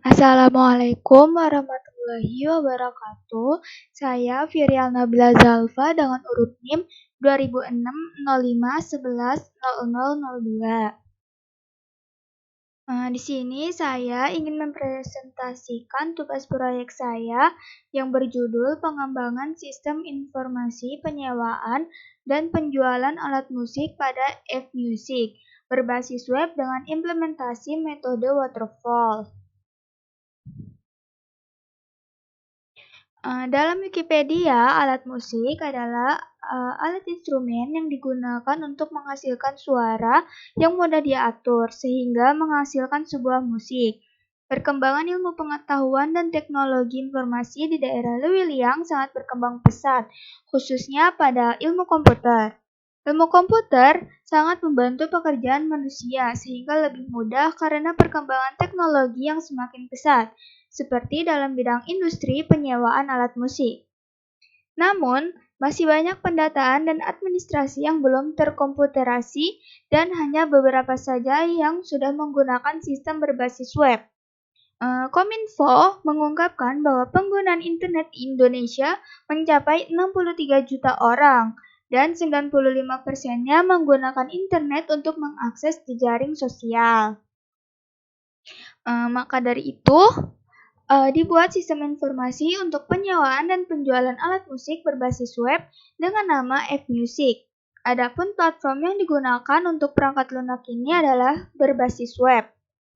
Assalamualaikum warahmatullahi wabarakatuh. Saya Virial Nabila Zalfa dengan urut NIM 2006 05 11 0002. Di sini saya ingin mempresentasikan tugas proyek saya yang berjudul Pengembangan Sistem Informasi Penyewaan dan Penjualan Alat Musik pada F-Music berbasis web dengan implementasi metode waterfall. Dalam Wikipedia, alat musik adalah alat instrumen yang digunakan untuk menghasilkan suara yang mudah diatur sehingga menghasilkan sebuah musik. Perkembangan ilmu pengetahuan dan teknologi informasi di daerah Lewiliang sangat berkembang pesat, khususnya pada ilmu komputer. Ilmu komputer sangat membantu pekerjaan manusia sehingga lebih mudah karena perkembangan teknologi yang semakin pesat, seperti dalam bidang industri penyewaan alat musik. Namun, masih banyak pendataan dan administrasi yang belum terkomputerasi dan hanya beberapa saja yang sudah menggunakan sistem berbasis web. Kominfo mengungkapkan bahwa penggunaan internet di Indonesia mencapai 63 juta orang dan 95%-nya menggunakan internet untuk mengakses jejaring sosial. Maka dari itu, dibuat sistem informasi untuk penyewaan dan penjualan alat musik berbasis web dengan nama F-Music. Adapun platform yang digunakan untuk perangkat lunak ini adalah berbasis web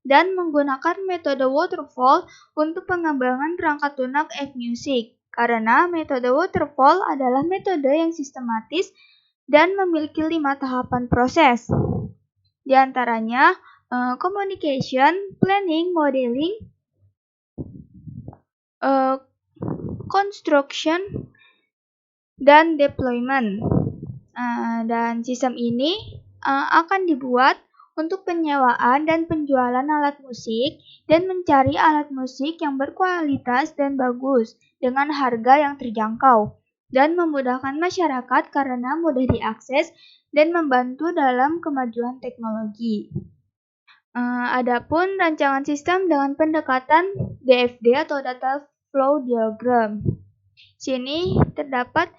dan menggunakan metode waterfall untuk pengembangan perangkat lunak F-Music. Karena metode waterfall adalah metode yang sistematis dan memiliki 5 tahapan proses. Di antaranya, communication, planning, modeling, construction, dan deployment. Dan sistem ini akan dibuat untuk penyewaan dan penjualan alat musik dan mencari alat musik yang berkualitas dan bagus dengan harga yang terjangkau dan memudahkan masyarakat karena mudah diakses dan membantu dalam kemajuan teknologi. Adapun rancangan sistem dengan pendekatan DFD atau Data Flow Diagram. Sini terdapat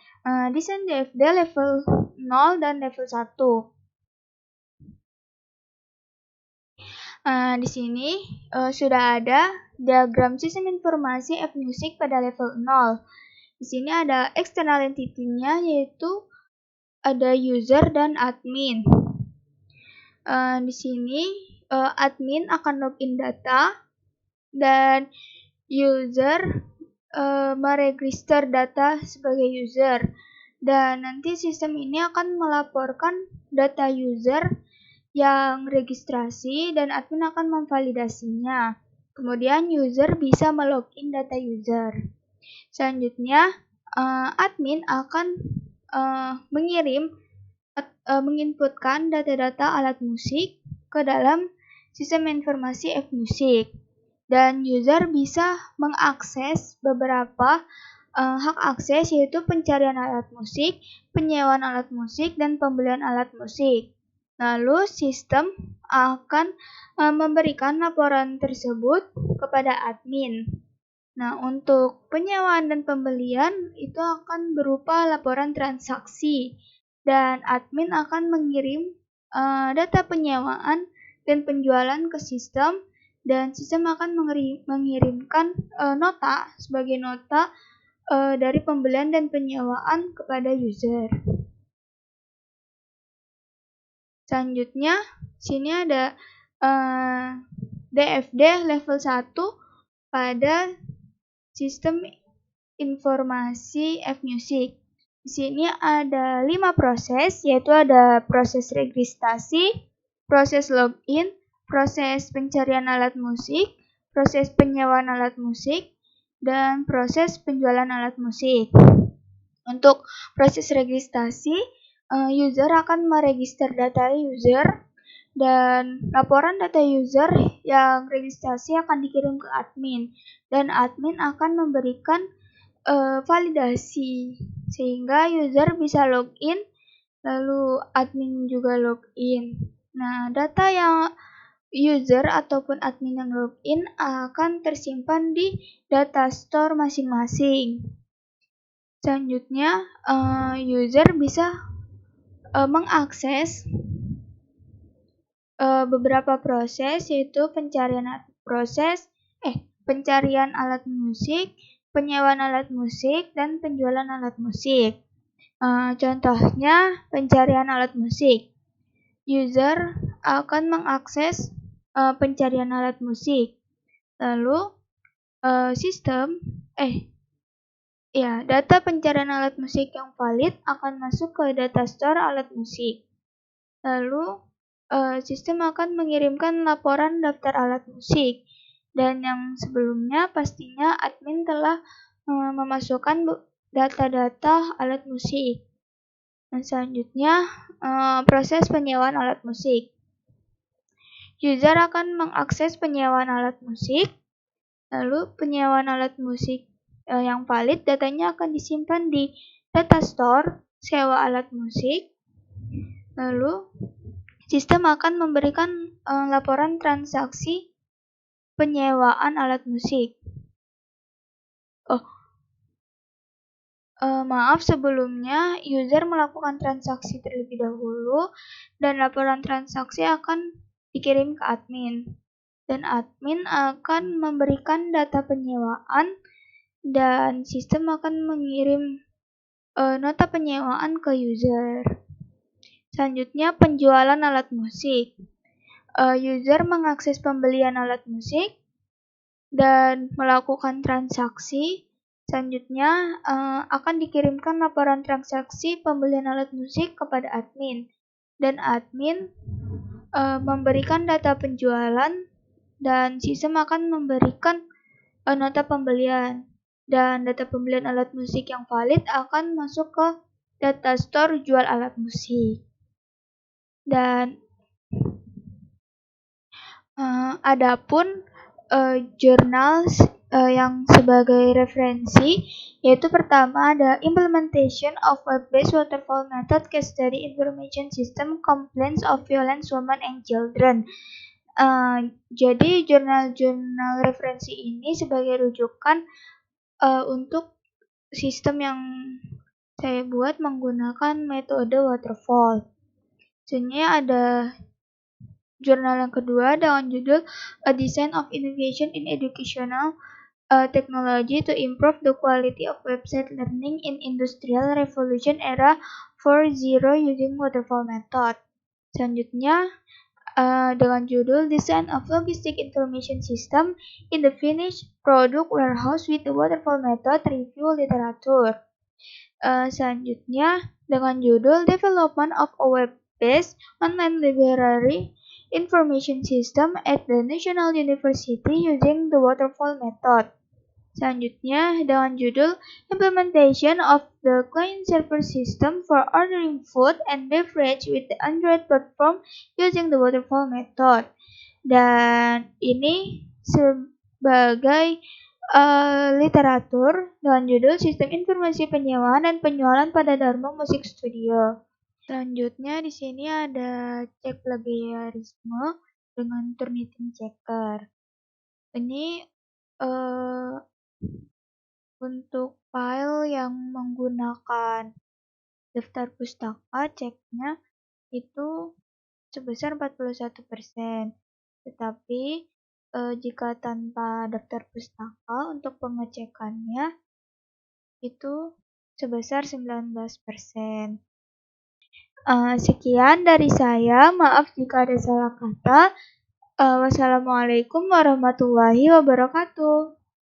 desain DFD level 0 dan level 1. Di sini sudah ada diagram sistem informasi F-Music pada level 0. Di sini ada external entity-nya yaitu ada user dan admin. Di sini admin akan login data dan user meregister data sebagai user. Dan nanti sistem ini akan melaporkan data user yang registrasi dan admin akan memvalidasinya. Kemudian user bisa melogin data user. Selanjutnya, admin akan menginputkan data-data alat musik ke dalam sistem informasi F-Music. Dan user bisa mengakses beberapa hak akses yaitu pencarian alat musik, penyewaan alat musik, dan pembelian alat musik. Lalu sistem akan memberikan laporan tersebut kepada admin. Nah, untuk penyewaan dan pembelian itu akan berupa laporan transaksi dan admin akan mengirim data penyewaan dan penjualan ke sistem dan sistem akan mengirimkan nota sebagai nota dari pembelian dan penyewaan kepada user. Selanjutnya, sini ada DFD level 1 pada sistem informasi F-Music. Di sini ada 5 proses, yaitu ada proses registrasi, proses login, proses pencarian alat musik, proses penyewaan alat musik, dan proses penjualan alat musik. Untuk proses registrasi, user akan meregister data user dan laporan data user yang registrasi akan dikirim ke admin dan admin akan memberikan validasi sehingga user bisa login lalu admin juga login. Nah, data yang user ataupun admin yang login akan tersimpan di data store masing-masing. Selanjutnya, user bisa mengakses beberapa proses, yaitu pencarian alat musik, penyewaan alat musik, dan penjualan alat musik. Contohnya, pencarian alat musik. User akan mengakses pencarian alat musik. Lalu, data pencarian alat musik yang valid akan masuk ke data store alat musik. Lalu, sistem akan mengirimkan laporan daftar alat musik. Dan yang sebelumnya pastinya admin telah memasukkan data-data alat musik. Dan selanjutnya, proses penyewaan alat musik. User akan mengakses penyewaan alat musik, lalu penyewaan alat musik yang valid, datanya akan disimpan di data store sewa alat musik, lalu sistem akan memberikan laporan transaksi penyewaan alat musik. Maaf sebelumnya, user melakukan transaksi terlebih dahulu dan laporan transaksi akan dikirim ke admin. Dan admin akan memberikan data penyewaan dan sistem akan mengirim nota penyewaan ke user. Selanjutnya, penjualan alat musik. User mengakses pembelian alat musik dan melakukan transaksi. Selanjutnya, akan dikirimkan laporan transaksi pembelian alat musik kepada admin. Dan admin memberikan data penjualan dan sistem akan memberikan nota pembelian. Dan data pembelian alat musik yang valid akan masuk ke data store jual alat musik. Dan adapun jurnal yang sebagai referensi, yaitu pertama ada Implementation of Web-Based Waterfall Method Case Study Information System Complaints of Violence Women and Children. Jadi jurnal-jurnal referensi ini sebagai rujukan untuk sistem yang saya buat menggunakan metode waterfall. Selanjutnya ada jurnal yang kedua dengan judul A Design of Innovation in Educational Technology to Improve the Quality of Website Learning in Industrial Revolution Era 4.0 Using Waterfall Method. Selanjutnya dengan judul Design of Logistic Information System in the Finished Product Warehouse with the Waterfall Method Review Literature. Selanjutnya dengan judul Development of a Web-Based Online Library Information System at the National University Using the Waterfall Method. Selanjutnya dengan judul Implementation of the Client-Server System for Ordering Food and Beverage with the Android Platform Using the Waterfall Method. Dan ini sebagai literatur dengan judul Sistem Informasi Penyewaan dan Penjualan pada Dharma Music Studio. Selanjutnya di sini ada cek plagiarisme dengan Turnitin Checker. Ini untuk file yang menggunakan daftar pustaka, ceknya itu sebesar 41%. Tetapi jika tanpa daftar pustaka, untuk pengecekannya itu sebesar 19%. Sekian dari saya, maaf jika ada salah kata. Wassalamualaikum warahmatullahi wabarakatuh.